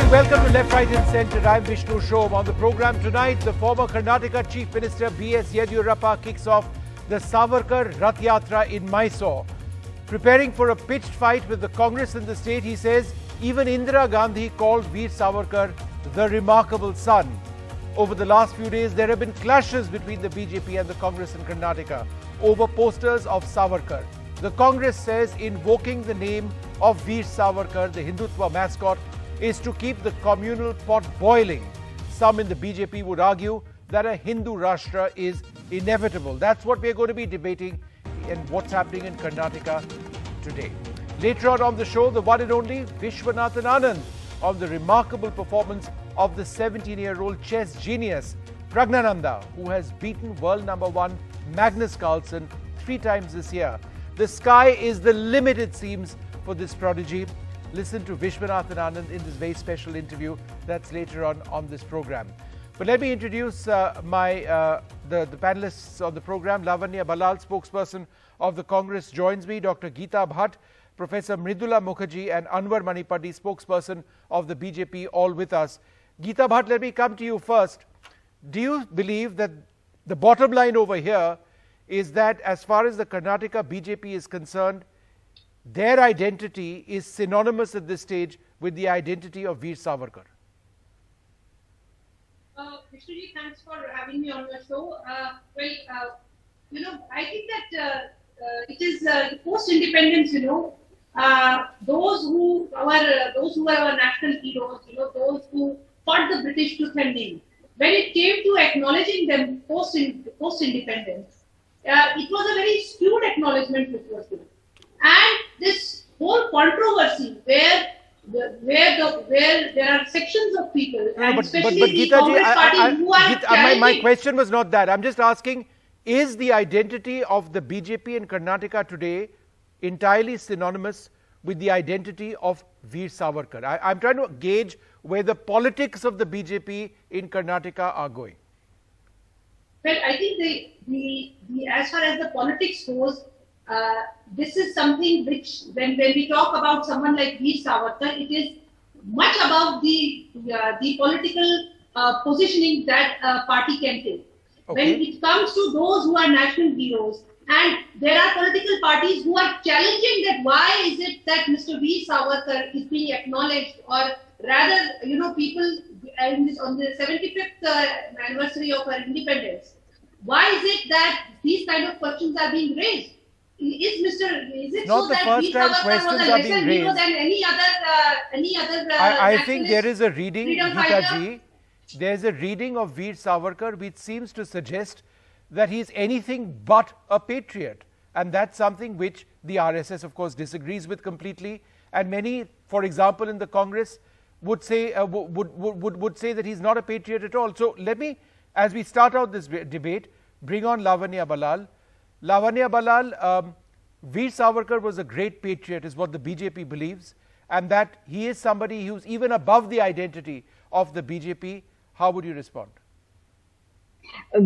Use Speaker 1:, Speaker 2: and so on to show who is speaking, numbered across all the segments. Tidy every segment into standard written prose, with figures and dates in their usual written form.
Speaker 1: and welcome to Left, Right and Centre. I'm Vishnu Shom. On the program tonight, the former Karnataka Chief Minister B.S. Yediyurappa kicks off the Savarkar Rath Yatra in Mysore. Preparing for a pitched fight with the Congress in the state, he says even Indira Gandhi called Veer Savarkar the remarkable son. Over the last few days, there have been clashes between the BJP and the Congress in Karnataka over posters of Savarkar. The Congress says invoking the name of Veer Savarkar, the Hindutva mascot, is to keep the communal pot boiling. Some in the BJP would argue that a Hindu rashtra is inevitable. That's what we're going to be debating and what's happening in Karnataka today. Later on the show, the one and only Vishy Anand on the remarkable performance of the 17-year-old chess genius Pragnananda, who has beaten world number one Magnus Carlsen 3 times this year. The sky is the limit, it seems, for this prodigy. Listen to Vishy Anand in this very special interview that's later on this program. But let me introduce the panelists on the program. Lavanya Balal, spokesperson of the Congress, joins me. Dr. Geeta Bhatt, Professor Mridula Mukherjee and Anwar Manipaddi, spokesperson of the BJP, all with us. Geeta Bhatt, let me come to you first. Do you believe that the bottom line over here is that as far as the Karnataka BJP is concerned, their identity is synonymous at this stage with the identity of Veer Savarkar?
Speaker 2: Vishnuji, thanks for having me on your show. I think that it is post-independence. Those who were our national heroes. Those who fought the British tooth and nail. When it came to acknowledging them post-independence, it was a very skewed acknowledgement which was given. And this whole controversy where there are sections of people, and especially the Congress party who are
Speaker 1: my question was not that. I'm just asking, is the identity of the BJP in Karnataka today entirely synonymous with the identity of Veer Savarkar? I'm trying to gauge where the politics of the BJP in Karnataka are going.
Speaker 2: Well, I think the as far as the politics goes, this is something which, when we talk about someone like Veer Savarkar, it is much above the political positioning that a party can take. Okay. When it comes to those who are national heroes, and there are political parties who are challenging that why is it that Mr. Veer Savarkar is being acknowledged, or rather, people on the 75th anniversary of our independence, why is it that these kind of questions are being raised? Is it
Speaker 1: not
Speaker 2: so
Speaker 1: the
Speaker 2: that
Speaker 1: first time questions are being raised
Speaker 2: than any other
Speaker 1: I think there is a reading, Geeta-ji, there's a reading of Veer Savarkar which seems to suggest that he's anything but a patriot, and that's something which the RSS of course disagrees with completely, and many, for example in the Congress, would say would say that he's not a patriot at all. So let me, as we start out this debate, bring on Lavanya Balal. Lavanya Balal, Veer Savarkar was a great patriot is what the BJP believes, and that he is somebody who's even above the identity of the BJP. How would you respond?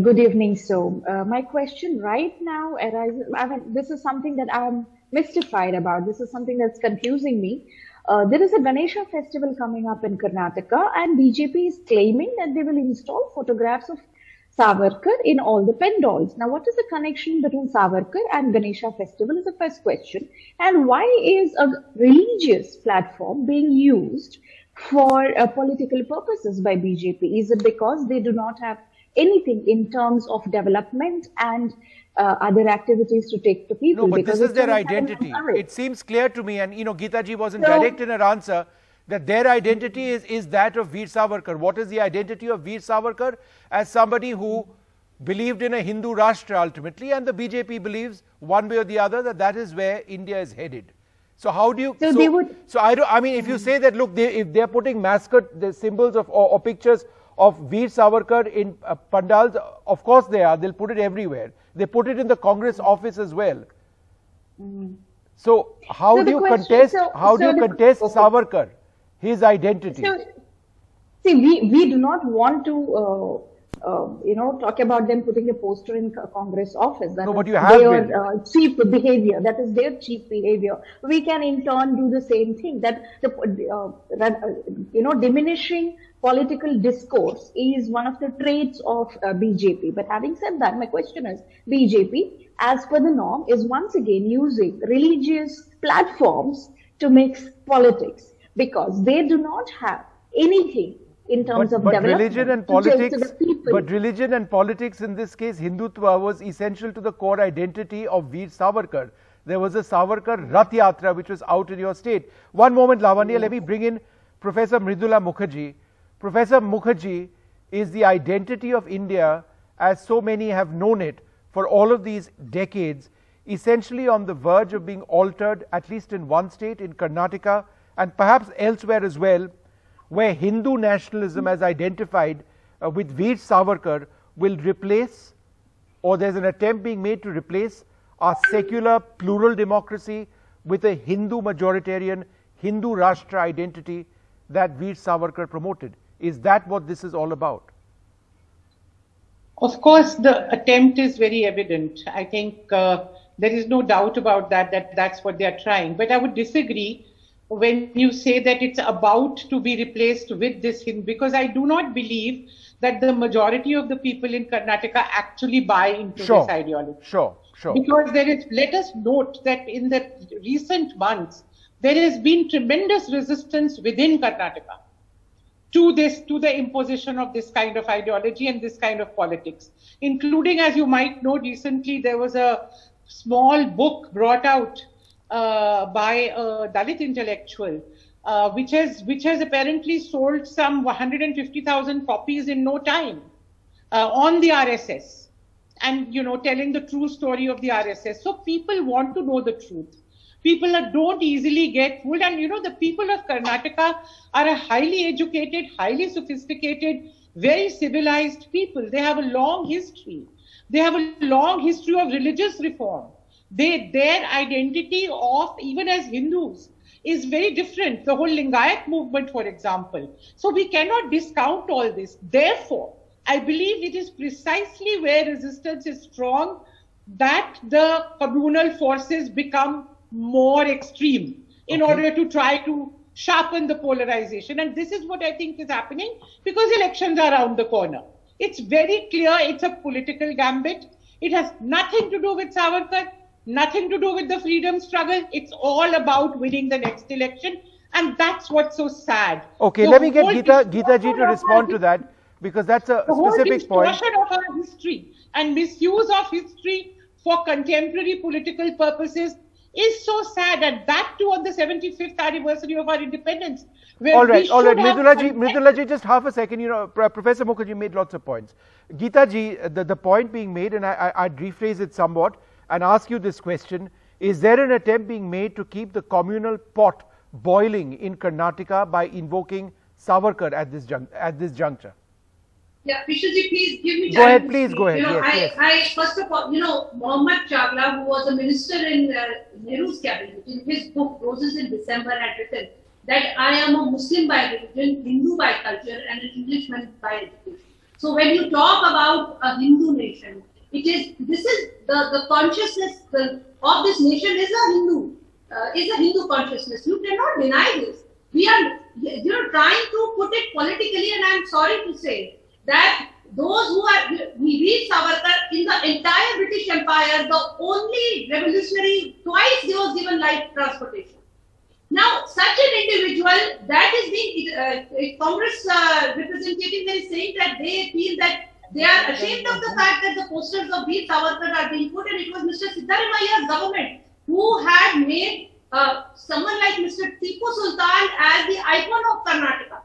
Speaker 3: Good evening. So my question right now arises, this is something that I'm mystified about. This is something that's confusing me. There is a Ganesha festival coming up in Karnataka, and BJP is claiming that they will install photographs of Savarkar in all the pandals. Now, what is the connection between Savarkar and Ganesha festival is the first question. And why is a religious platform being used for political purposes by BJP? Is it because they do not have anything in terms of development and other activities to take to people?
Speaker 1: No, but this is their identity. It seems clear to me, and Geeta ji wasn't direct in her answer, that their identity is that of Veer Savarkar. What is the identity of Veer Savarkar? As somebody who believed in a Hindu rashtra ultimately, and the BJP believes one way or the other that is where India is headed. So how do you? If you say that, look, if they're putting mascot, the symbols of or pictures of Veer Savarkar in pandals, of course they are. They'll put it everywhere. They put it in the Congress office as well. So how do you contest? How do you contest Savarkar, his identity?
Speaker 3: So, see, we do not want to talk about them putting a poster in Congress office. That
Speaker 1: No, but
Speaker 3: is
Speaker 1: you have
Speaker 3: their
Speaker 1: been.
Speaker 3: chief behavior. That is their chief behavior. We can in turn do the same thing. That diminishing political discourse is one of the traits of BJP. But having said that, my question is, BJP, as per the norm, is once again using religious platforms to mix politics because they do not have anything in terms of development.
Speaker 1: Religion and politics, but religion and politics in this case, Hindutva was essential to the core identity of Veer Savarkar. There was a Savarkar Rath Yatra which was out in your state. One moment, Lavanya, let me bring in Professor Mridula Mukherjee. Professor Mukherjee is the identity of India as so many have known it for all of these decades, essentially on the verge of being altered, at least in one state, in Karnataka, and perhaps elsewhere as well, where Hindu nationalism as identified with Veer Savarkar will replace, or there's an attempt being made to replace, our secular plural democracy with a Hindu majoritarian, Hindu rashtra identity that Veer Savarkar promoted. Is that what this is all about?
Speaker 4: Of course, the attempt is very evident. I think there is no doubt about that's what they are trying. But I would disagree when you say that it's about to be replaced with this Hindu, because I do not believe that the majority of the people in Karnataka actually buy into this ideology.
Speaker 1: Sure.
Speaker 4: Because let us note that in the recent months, there has been tremendous resistance within Karnataka to the imposition of this kind of ideology and this kind of politics, including, as you might know, recently there was a small book brought out by a Dalit intellectual, which has apparently sold some 150,000 copies in no time on the RSS, and telling the true story of the RSS. So people want to know the truth. People don't easily get fooled, and the people of Karnataka are a highly educated, highly sophisticated, very civilized people. They have a long history. They have a long history of religious reform. Their identity of, even as Hindus, is very different. The whole Lingayat movement, for example. So we cannot discount all this. Therefore, I believe it is precisely where resistance is strong that the communal forces become more extreme in order to try to sharpen the polarization. And this is what I think is happening because elections are around the corner. It's very clear it's a political gambit. It has nothing to do with Savarkar, nothing to do with the freedom struggle. It's all about winning the next election. And that's what's so sad.
Speaker 1: Okay, let me get Geeta ji to respond to that, because that's a specific point.
Speaker 4: The distortion of our history and misuse of history for contemporary political purposes is so sad, and that too on the 75th anniversary of our independence.
Speaker 1: All right. Mridula ji, just half a second. Professor Mukherjee made lots of points. Geeta ji, the point being made, and I'd rephrase it somewhat and ask you this question: is there an attempt being made to keep the communal pot boiling in Karnataka by invoking Savarkar at this juncture?
Speaker 2: Yeah, Vishyji, please give me time.
Speaker 1: Go ahead, please go ahead. Yes.
Speaker 2: I first of all, Mohammad Chagla, who was a minister in Nehru's cabinet, in his book Roses in December, had written that I am a Muslim by religion, Hindu by culture, and an Englishman by education. So when you talk about a Hindu nation, this is the consciousness of this nation is a Hindu consciousness. You cannot deny this. We are trying to put it politically, and I am sorry to say that those who we read Savarkar in the entire British Empire, the only revolutionary, twice he was given life transportation. Now, such an individual that is being a Congress representative is saying that they feel that they are ashamed of the fact that the posters of Veer Savarkar are being put, and it was Mr. Siddaramaia's government who had made someone like Mr. Tipu Sultan as the icon of Karnataka.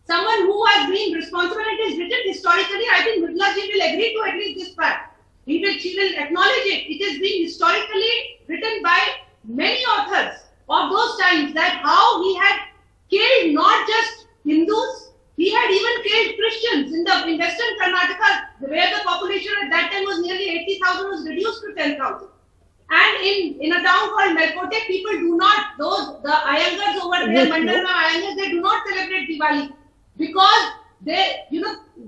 Speaker 2: Someone who has been responsible, and it is written historically. I think Mridula ji will agree to at least this fact. She will acknowledge it. It has been historically written by many authors of those times that how he had killed not just Hindus, he had even killed Christians in Western Karnataka, where the population at that time was nearly 80,000, was reduced to 10,000. And in a town called Melkote, people do not, the Iyengars over there, Mandalna Iyengars, they do not celebrate Diwali. Because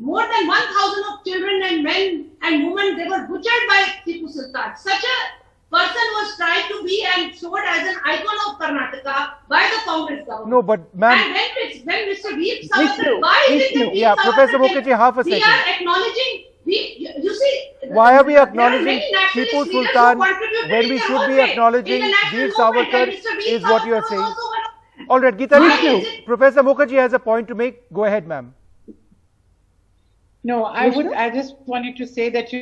Speaker 2: more than 1,000 of children and men and women, they were butchered by Tipu Sultan. Such a person was tried to be and sold as an icon of Karnataka by the Congress government.
Speaker 1: No, but ma'am.
Speaker 2: And when Mr. Veer Savarkar, why is it that
Speaker 1: Yeah, Professor Mukherjee, half a
Speaker 2: we
Speaker 1: second.
Speaker 2: are acknowledging, you see,
Speaker 1: Why are we
Speaker 2: there
Speaker 1: acknowledging
Speaker 2: many nationalist
Speaker 1: Tipu
Speaker 2: leaders who
Speaker 1: Sultan
Speaker 2: contributed
Speaker 1: when
Speaker 2: in
Speaker 1: we
Speaker 2: their
Speaker 1: should
Speaker 2: own
Speaker 1: be
Speaker 2: way
Speaker 1: acknowledging
Speaker 2: in the national
Speaker 1: Veer
Speaker 2: movement,
Speaker 1: Savarkar
Speaker 2: and Mr. Veer
Speaker 1: is what you are
Speaker 2: Savarkar
Speaker 1: saying?
Speaker 2: was also one of them.
Speaker 1: All right,
Speaker 2: Why
Speaker 1: Geeta
Speaker 2: is
Speaker 1: ji,
Speaker 2: it-
Speaker 1: Professor Mukherjee has a point to make. Go ahead, ma'am.
Speaker 4: No, I just wanted to say that,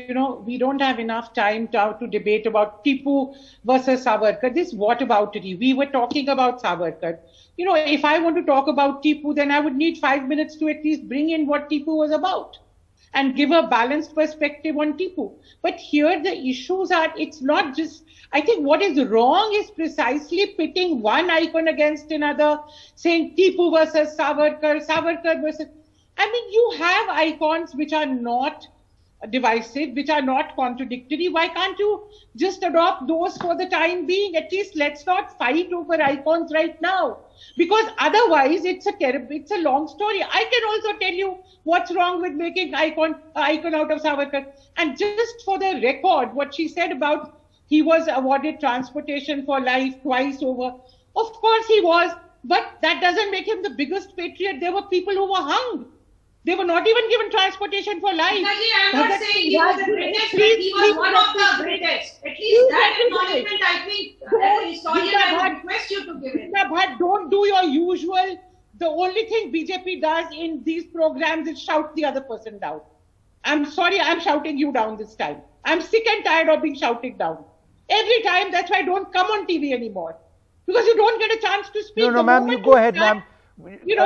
Speaker 4: we don't have enough time to debate about Tipu versus Savarkar. This whataboutery. We were talking about Savarkar. If I want to talk about Tipu, then I would need 5 minutes to at least bring in what Tipu was about and give a balanced perspective on Tipu. But here the issues are, it's not just, I think what is wrong is precisely pitting one icon against another, saying Tipu versus Savarkar, Savarkar versus, I mean, you have icons which are not divisive, which are not contradictory. Why can't you just adopt those for the time being? At least let's not fight over icons right now, because otherwise it's a long story. I can also tell you what's wrong with making icon out of Savarkar. And just for the record, what she said about he was awarded transportation for life twice over. Of course he was, but that doesn't make him the biggest patriot. There were people who were hung. They were not even given transportation for life.
Speaker 2: Exactly, I'm not saying he was the greatest, but he was one of the greatest. At least that acknowledgement, I think, as a historian, I would request you to give it.
Speaker 4: But don't do your usual. The only thing BJP does in these programs is shout the other person down. I'm sorry, I'm shouting you down this time. I'm sick and tired of being shouted down. Every time, that's why I don't come on TV anymore. Because you don't get a chance to speak.
Speaker 1: No, ma'am, you go ahead, ma'am.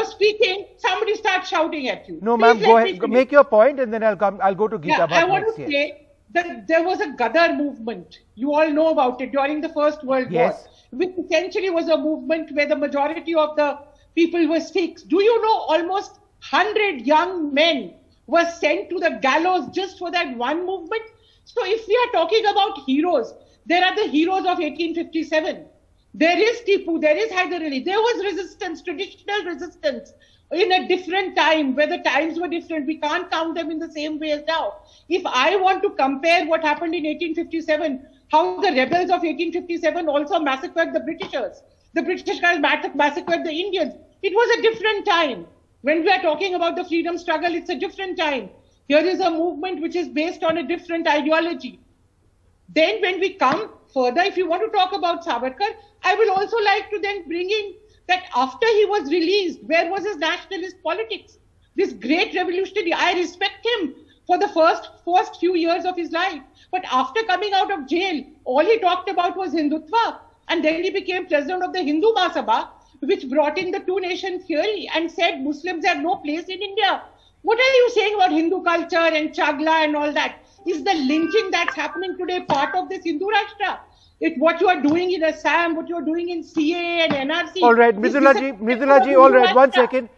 Speaker 4: Speaking, somebody starts shouting at you.
Speaker 1: No, ma'am, go ahead. Make your point and then I'll go to Geeta.
Speaker 4: I want to say that there was a Gadar movement. You all know about it during the First World War, which essentially was a movement where the majority of the people were Sikhs. Do you know almost 100 young men were sent to the gallows just for that one movement? So if we are talking about heroes, there are the heroes of 1857. There is Tipu, there is Hyder Ali. There was resistance, traditional resistance in a different time where the times were different. We can't count them in the same way as now. If I want to compare what happened in 1857, how the rebels of 1857 also massacred the Britishers. The British guys massacred the Indians. It was a different time. When we are talking about the freedom struggle, it's a different time. Here is a movement which is based on a different ideology. Then when we come further, if you want to talk about Savarkar, I will also like to then bring in that after he was released, where was his nationalist politics? This great revolutionary, I respect him for the first few years of his life. But after coming out of jail, all he talked about was Hindutva. And then he became president of the Hindu Mahasabha, which brought in the two-nation theory and said Muslims have no place in India. What are you saying about Hindu culture and Chagla and all that? Is the lynching that's happening today part of this Hindu Rashtra? What you are doing in Assam, what you are doing in CA and NRC.
Speaker 1: All right, Mridula ji, all right, 1 second.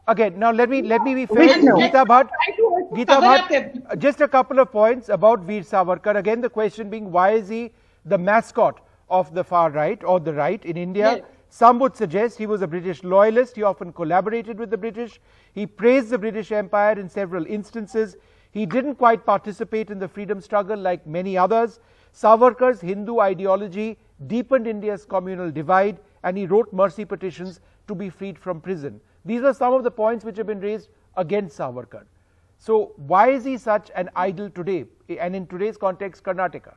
Speaker 1: Again, now let me be fair. Geeta Bhatt, just a couple of points about Veer Savarkar. Again, the question being, why is he the mascot of the far right or the right in India?
Speaker 4: Yes.
Speaker 1: Some would suggest he was a British loyalist. He often collaborated with the British. He praised the British Empire in several instances. He didn't quite participate in the freedom struggle like many others. Savarkar's Hindu ideology deepened India's communal divide, and he wrote mercy petitions to be freed from prison. These are some of the points which have been raised against Savarkar. So why is he such an idol today, and in today's context, Karnataka?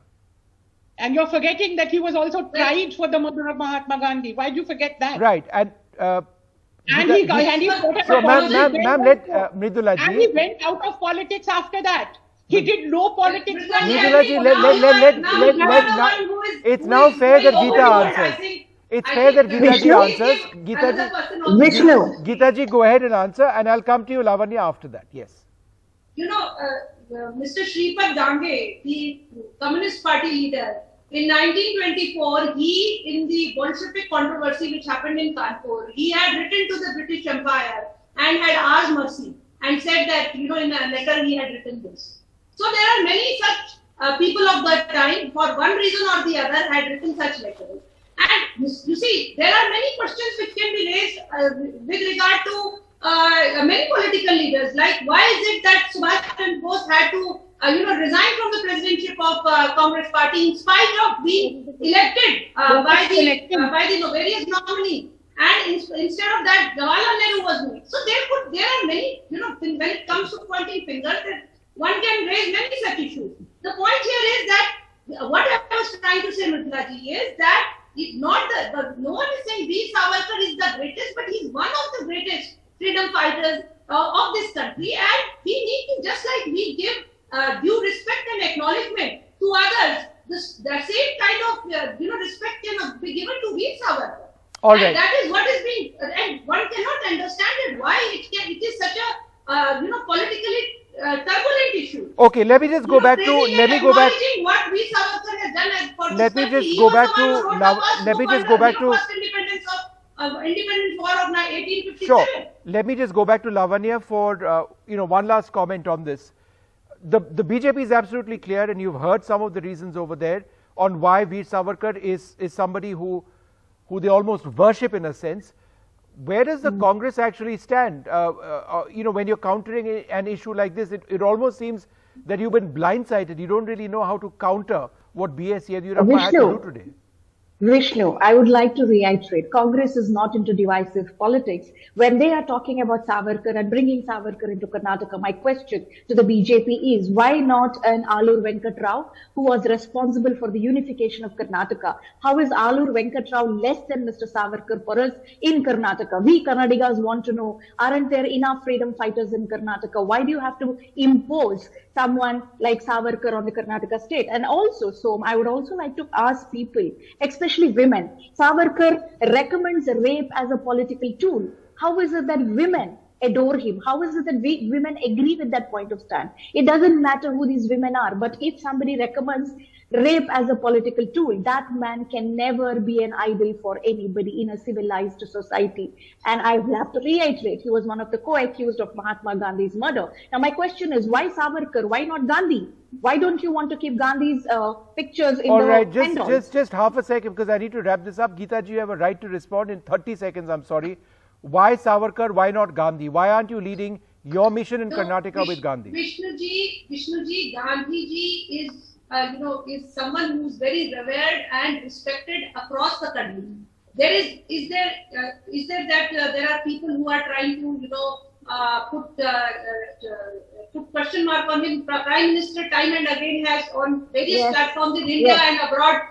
Speaker 4: And you're forgetting that he was also tried for the murder of Mahatma Gandhi. Why do you forget that?
Speaker 1: Right. And
Speaker 4: he
Speaker 1: so ma'am, let Mridula ji.
Speaker 4: And he went out of politics after that. He did no politics.
Speaker 1: Mridula ji, it's now fair that Geeta answers. It's fair that Geeta ji answers. Geeta ji, go ahead and answer, and I'll come to you, Lavanya, after that. Yes.
Speaker 2: You know, Mr. Shripad Dange, the Communist Party leader, in 1924, he, in the Bolshevik controversy which happened in Kanpur, he had written to the British Empire and had asked mercy and said that, in a letter he had written this. So there are many such people of that time, for one reason or the other, had written such letters. And you see, there are many questions which can be raised with regard to many political leaders. Like, why is it that Subhash Chandra Bose had to, resign from the presidentship of Congress Party in spite of being elected by the various nominees? And instead of that, Jawaharlal Nehru was doing. So there are many, when it comes to pointing fingers, that one can raise many such issues. The point here is that what I was trying to say, Mithulaji, is that it's not no one is saying V. Savarkar is the greatest, but he's one of the greatest freedom fighters of this country, and we need to, just like we give due respect and acknowledgement to others, the same kind of respect can be given to V. Savarkar.
Speaker 1: All right.
Speaker 2: And that is what is being, and one cannot understand it, why it is such a politically turbulent issue.
Speaker 1: Okay, let me just go back to, let me go back.
Speaker 2: What V. Savarkar has done for
Speaker 1: Let me
Speaker 2: country.
Speaker 1: just go back to, let me just go back to,
Speaker 2: independence war of 1857.
Speaker 1: sure, let me just go back to Lavanya for, one last comment on this. The BJP is absolutely clear, and you've heard some of the reasons over there on why Veer Savarkar is somebody who they almost worship in a sense. Where does the Congress actually stand? When you're countering an issue like this, it almost seems that you've been blindsided. You don't really know how to counter what B.S. Yediyurappa had to do today.
Speaker 3: Vishnu, I would like to reiterate, Congress is not into divisive politics. When they are talking about Savarkar and bringing Savarkar into Karnataka, my question to the BJP is, why not an Alur Venkat Rao, who was responsible for the unification of Karnataka? How is Alur Venkat Rao less than Mr. Savarkar for us in Karnataka? We Kannadigas want to know, aren't there enough freedom fighters in Karnataka? Why do you have to impose someone like Savarkar on the Karnataka state? And also, Som, I would also like to ask people, especially women, Savarkar recommends rape as a political tool. How is it that women adore him? How is it that women agree with that point of stand? It doesn't matter who these women are, but if somebody recommends rape as a political tool, that man can never be an idol for anybody in a civilized society. And I will have to reiterate, he was one of the co-accused of Mahatma Gandhi's murder. Now my question is, why Savarkar? Why not Gandhi? Why don't you want to keep Gandhi's pictures in
Speaker 1: All
Speaker 3: the
Speaker 1: right,
Speaker 3: handles?
Speaker 1: just half a second, because I need to wrap this up. Geeta ji, you have a right to respond in 30 seconds, I'm sorry. Why Savarkar? Why not Gandhi? Why aren't you leading your mission in Karnataka with Gandhi?
Speaker 2: Vishnu ji, Gandhi ji is someone who is very revered and respected across the country. Is there that there are people who are trying to put question mark on him? Prime Minister time and again has on various platforms in India and abroad,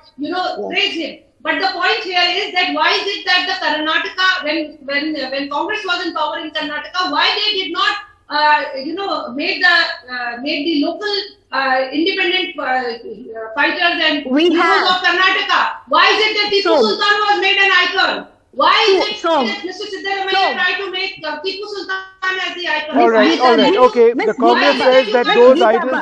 Speaker 2: praise him. But the point here is that why is it that the Karnataka, when Congress was in power in Karnataka, why they did not, made the local independent fighters and heroes of Karnataka? Why is it that Tipu Sultan was made an icon? Why is it that Mr. Siddaramaiah tried to make Tipu Sultan as the icon?
Speaker 1: All right, okay. The Congress says that those idols,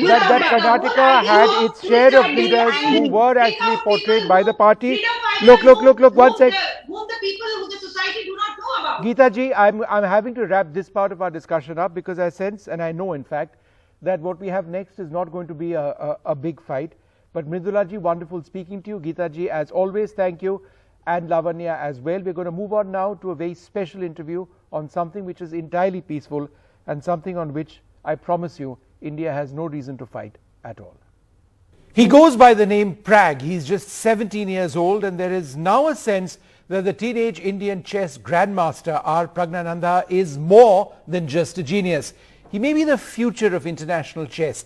Speaker 1: that Karnataka had its share of leaders who were actually portrayed by the party. Look, one sec.
Speaker 2: Whom the people, who the society do not know about.
Speaker 1: Geeta ji, I'm having to wrap this part of our discussion up, because I sense, and I know in fact, that what we have next is not going to be a big fight. But Mridula ji, wonderful speaking to you. Geeta ji, as always, thank you. And Lavanya as well. We're going to move on now to a very special interview on something which is entirely peaceful and something on which I promise you India has no reason to fight at all. He goes by the name Prag. He's just 17 years old, and there is now a sense that the teenage Indian chess grandmaster R. Pragnananda is more than just a genius. He may be the future of international chess,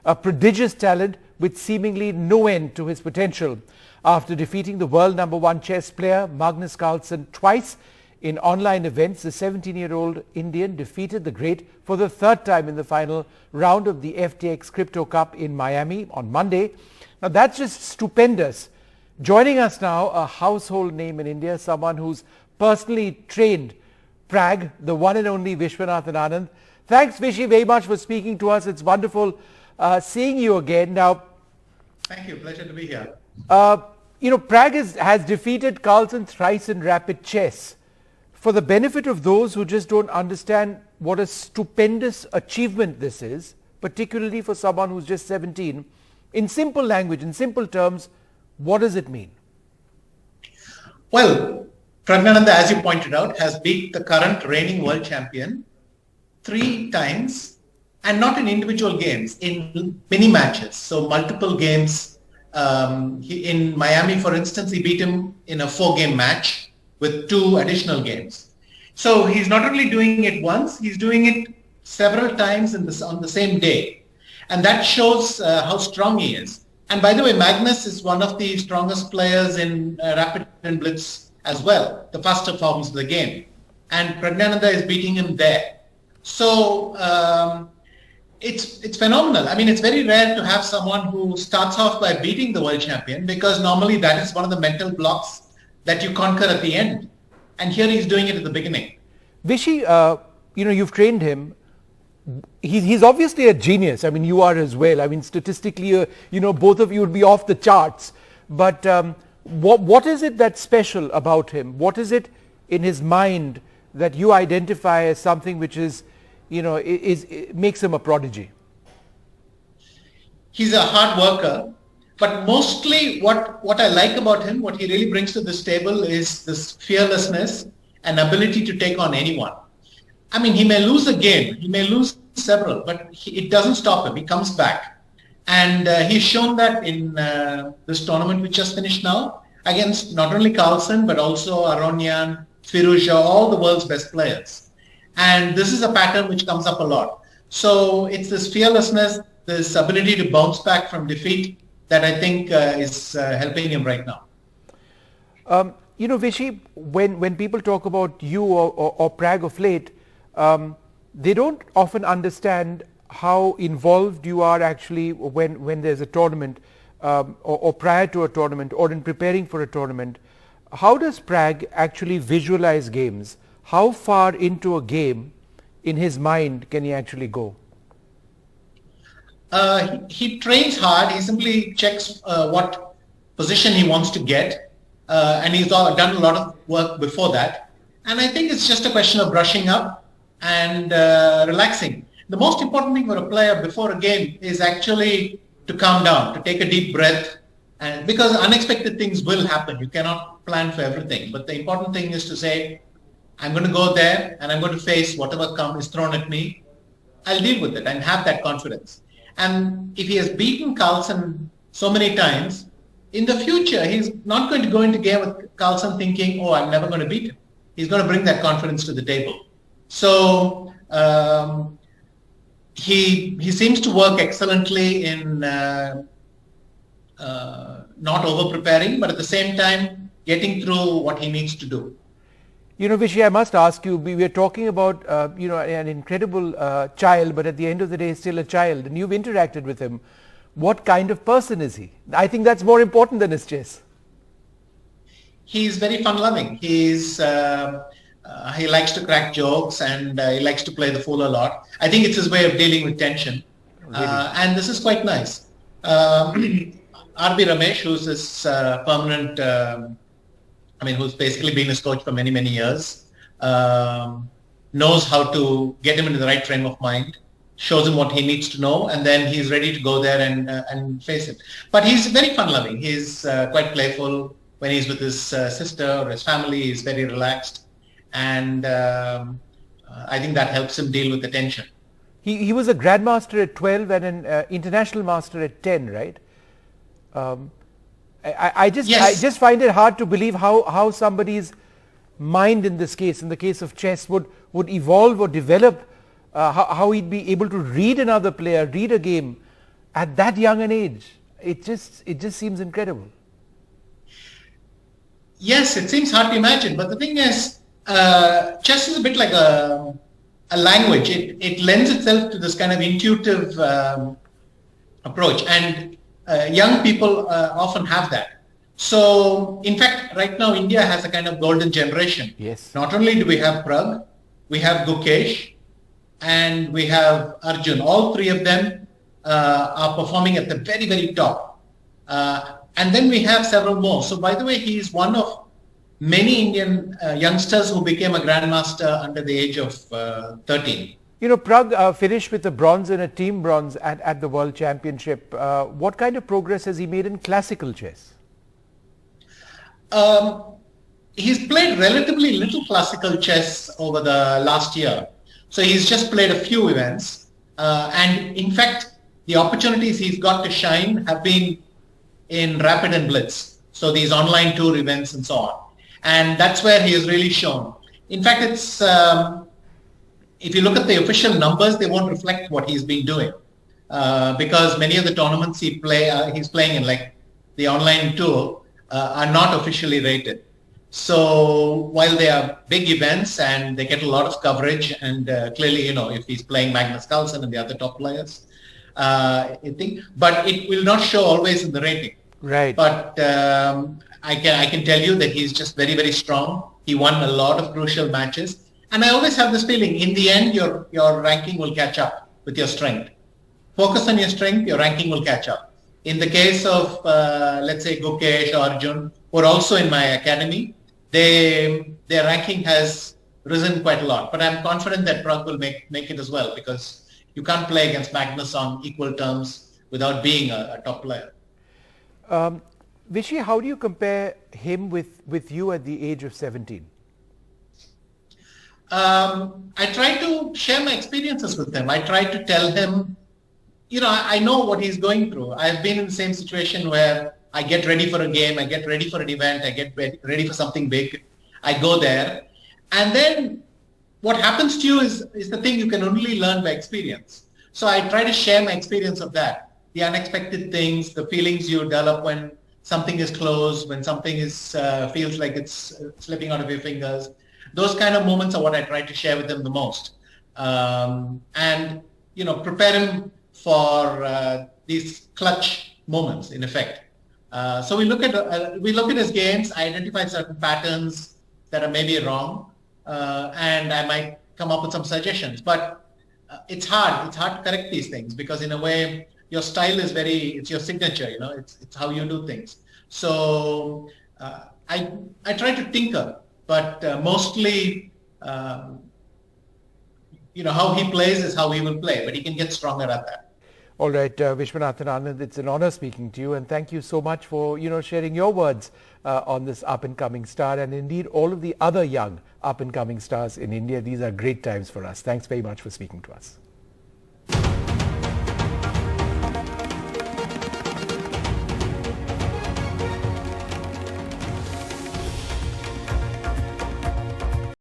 Speaker 1: a prodigious talent with seemingly no end to his potential. After defeating the world #1 chess player Magnus Carlsen twice in online events, the 17-year-old Indian defeated the great for the third time in the final round of the FTX Crypto Cup in Miami on Monday. Now that's just stupendous. Joining us now, a household name in India, someone who's personally trained Prag, the one and only Vishwanathan Anand. Thanks, Vishy, very much for speaking to us. It's wonderful seeing you again. Now,
Speaker 5: thank you. Pleasure to be here.
Speaker 1: Prag has defeated Carlsen thrice in rapid chess. For the benefit of those who just don't understand what a stupendous achievement this is, particularly for someone who's just 17, in simple language, in simple terms, what does it mean?
Speaker 5: Well, Pragnananda, as you pointed out, has beat the current reigning world champion 3 times, and not in individual games, in mini matches. So multiple games. In Miami, for instance, he beat him in a 4-game match with 2 additional games. So he's not only doing it once, he's doing it several times on the same day. And that shows how strong he is. And by the way, Magnus is one of the strongest players in rapid and blitz as well, the faster forms of the game. And Pragnananda is beating him there. So it's phenomenal. I mean, it's very rare to have someone who starts off by beating the world champion, because normally that is one of the mental blocks that you conquer at the end. And here he's doing it at the beginning.
Speaker 1: Vishy, you've trained him. He's obviously a genius. I mean, you are as well. I mean, statistically, both of you would be off the charts. But what is it that's special about him? What is it in his mind that you identify as something which is, makes him a prodigy?
Speaker 5: He's a hard worker, but mostly what I like about him, what he really brings to this table is this fearlessness and ability to take on anyone. I mean, he may lose a game, he may lose several, but it doesn't stop him. He comes back. And he's shown that in this tournament we just finished now, against not only Carlsen, but also Aronian, Firouzja, all the world's best players. And this is a pattern which comes up a lot. So it's this fearlessness, this ability to bounce back from defeat that I think is helping him right now.
Speaker 1: Vishy, when people talk about you or Prag of late, they don't often understand how involved you are actually when there's a tournament or prior to a tournament or in preparing for a tournament. How does Prag actually visualize games? How far into a game in his mind can he actually go?
Speaker 5: He trains hard. He simply checks what position he wants to get. And he's done a lot of work before that. And I think it's just a question of brushing up and relaxing. The most important thing for a player before a game is actually to calm down, to take a deep breath, and because unexpected things will happen. You cannot plan for everything. But the important thing is to say, I'm going to go there and I'm going to face whatever is thrown at me. I'll deal with it and have that confidence. And if he has beaten Carlsen so many times, in the future, he's not going to go into game with Carlsen thinking, oh, I'm never going to beat him. He's going to bring that confidence to the table. So he seems to work excellently in not over-preparing, but at the same time, getting through what he needs to do.
Speaker 1: Vishy, I must ask you, we are talking about, an incredible child, but at the end of the day, still a child, and you've interacted with him. What kind of person is he? I think that's more important than his chess.
Speaker 5: He's very fun-loving. He likes to crack jokes and he likes to play the fool a lot. I think it's his way of dealing with tension. Really? And this is quite nice. RB Ramesh, who's his permanent, who's basically been his coach for many, many years, knows how to get him into the right frame of mind, shows him what he needs to know, and then he's ready to go there and face it. But he's very fun-loving. He's quite playful. When he's with his sister or his family, he's very relaxed. And I think that helps him deal with the tension.
Speaker 1: He was a grandmaster at 12 and an international master at 10, right? I just find it hard to believe how somebody's mind in this case, in the case of chess, would evolve or develop, how he'd be able to read another player, read a game at that young an age. It just seems incredible.
Speaker 5: Yes, it seems hard to imagine, but the thing is, chess is a bit like a language. It lends itself to this kind of intuitive approach, and young people often have that. So, in fact, right now India has a kind of golden generation.
Speaker 1: Yes.
Speaker 5: Not only do we have Prag, we have Gukesh, and we have Arjun. All three of them are performing at the very, very top. And then we have several more. So, by the way, he is one of many Indian youngsters who became a grandmaster under the age of 13.
Speaker 1: Prag finished with a bronze and a team bronze at the World Championship. What kind of progress has he made in classical chess?
Speaker 5: he's played relatively little classical chess over the last year. So he's just played a few events. And in fact, the opportunities he's got to shine have been in Rapid and Blitz. So these online tour events and so on. And that's where he has really shown. In fact, it's if you look at the official numbers, they won't reflect what he's been doing. Because many of the tournaments he's playing in, like the online tour, are not officially rated. So while they are big events and they get a lot of coverage, and clearly, if he's playing Magnus Carlsen and the other top players, but it will not show always in the rating.
Speaker 1: Right.
Speaker 5: But I can tell you that he's just very, very strong. He won a lot of crucial matches. And I always have this feeling, in the end, your ranking will catch up with your strength. Focus on your strength, your ranking will catch up. In the case of, let's say, Gukesh or Arjun, who are also in my academy, their ranking has risen quite a lot. But I'm confident that Prag will make it as well, because you can't play against Magnus on equal terms without being a top player.
Speaker 1: Vishy, how do you compare him with you at the age of 17?
Speaker 5: I try to share my experiences with him. I try to tell him, I know what he's going through. I've been in the same situation where I get ready for a game, I get ready for an event, I get ready for something big. I go there. And then what happens to you is the thing you can only learn by experience. So I try to share my experience of that. The unexpected things, the feelings you develop when something is close, when something feels like it's slipping out of your fingers. Those kind of moments are what I try to share with him the most. And prepare him for these clutch moments, in effect. So we look at his games, identify certain patterns that are maybe wrong, and I might come up with some suggestions. But it's hard to correct these things, because in a way your style is it's your signature. It's how you do things. So I try to tinker, but mostly how he plays is how he will play, but he can get stronger at that.
Speaker 1: All right, Vishwanathan Anand, it's an honor speaking to you, and thank you so much for sharing your words on this up-and-coming star, and indeed all of the other young up-and-coming stars in India. These are great times for us. Thanks very much for speaking to us.